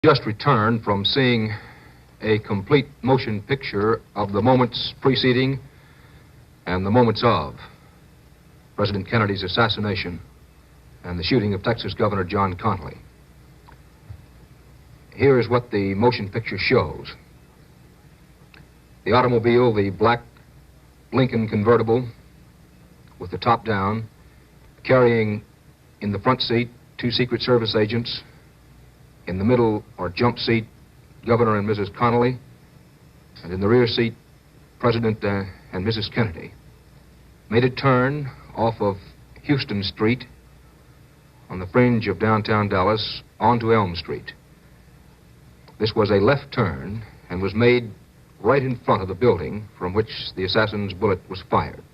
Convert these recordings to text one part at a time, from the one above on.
Just returned from seeing a complete motion picture of the moments preceding and the moments of President Kennedy's assassination and the shooting of Texas Governor John Connally. Here is what the motion picture shows. The automobile, the black Lincoln convertible with the top down, carrying in the front seat 2 Secret Service agents, in the middle or jump seat, Governor and Mrs. Connally, and in the rear seat, President and Mrs. Kennedy, made a turn off of Houston Street on the fringe of downtown Dallas onto Elm Street. This was a left turn and was made right in front of the building from which the assassin's bullet was fired.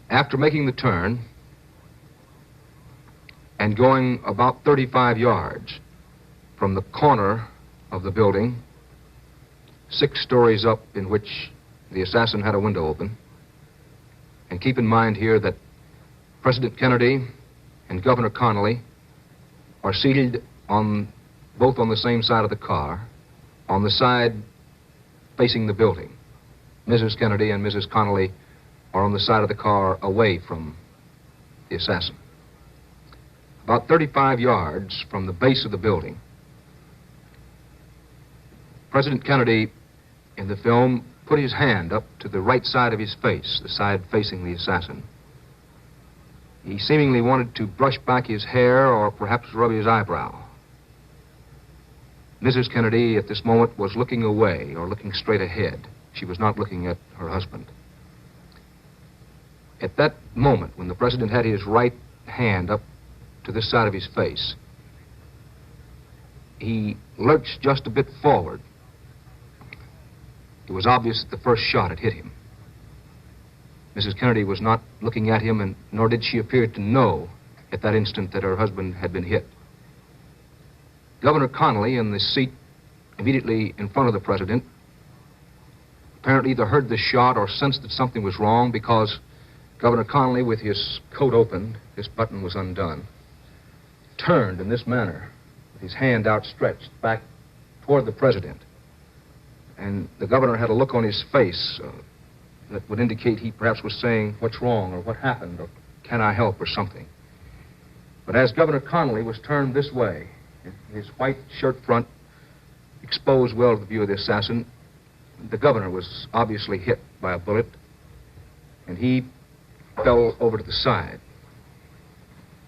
After making the turn and going about 35 yards from the corner of the building, 6 stories up, in which the assassin had a window open. And keep in mind here that President Kennedy and Governor Connally are seated both on the same side of the car, on the side facing the building. Mrs. Kennedy and Mrs. Connally are on the side of the car away from the assassin. About 35 yards from the base of the building, President Kennedy, in the film, put his hand up to the right side of his face, the side facing the assassin. He seemingly wanted to brush back his hair or perhaps rub his eyebrow. Mrs. Kennedy, at this moment, was looking away or looking straight ahead. She was not looking at her husband. At that moment, when the president had his right hand up to this side of his face, he lurched just a bit forward. It was obvious that the first shot had hit him. Mrs. Kennedy was not looking at him, and nor did she appear to know at that instant that her husband had been hit. Governor Connally, in the seat immediately in front of the president, apparently either heard the shot or sensed that something was wrong, because Governor Connally, with his coat open, his button was undone, turned in this manner, with his hand outstretched back toward the president. And the governor had a look on his face that would indicate he perhaps was saying, "What's wrong?" or "What happened?" or "Can I help?" or something. But as Governor Connally was turned this way, his white shirt front exposed well to the view of the assassin, the governor was obviously hit by a bullet, and he fell over to the side.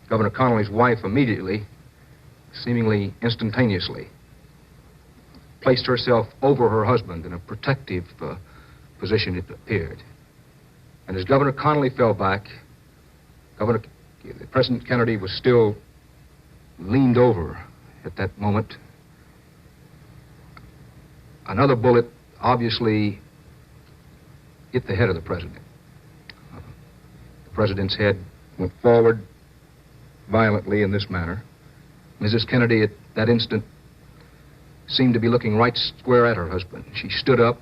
Governor Connally's wife immediately, seemingly instantaneously, placed herself over her husband in a protective position, it appeared. And as Governor Connally fell back, President Kennedy was still leaned over at that moment. Another bullet obviously hit the head of the president. The president's head went forward violently in this manner. Mrs. Kennedy, at that instant, seemed to be looking right square at her husband. She stood up.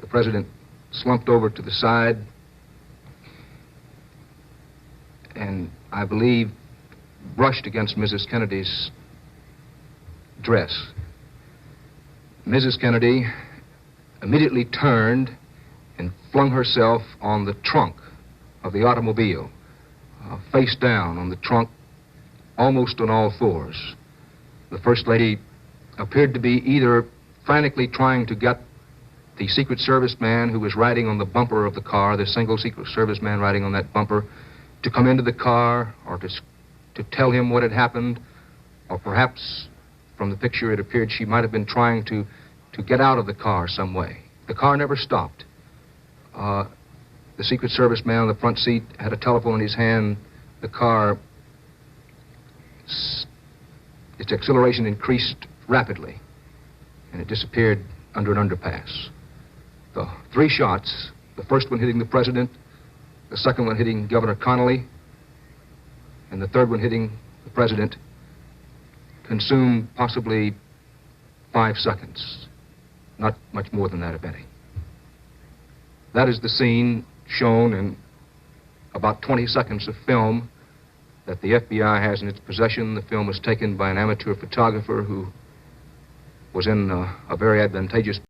The president slumped over to the side and, I believe, brushed against Mrs. Kennedy's dress. Mrs. Kennedy immediately turned and flung herself on the trunk of the automobile, face down on the trunk, almost on all fours. The First Lady appeared to be either frantically trying to get the Secret Service man who was riding on the bumper of the car, the single Secret Service man riding on that bumper, to come into the car or to tell him what had happened, or perhaps from the picture it appeared she might have been trying to get out of the car some way. The car never stopped. The Secret Service man on the front seat had a telephone in his hand. The car, its acceleration increased rapidly, and it disappeared under an underpass. The 3 shots, the first one hitting the president, the second one hitting Governor Connally, and the third one hitting the president, consumed possibly 5 seconds. Not much more than that, if any. That is the scene shown in about 20 seconds of film that the FBI has in its possession. The film was taken by an amateur photographer who was in a very advantageous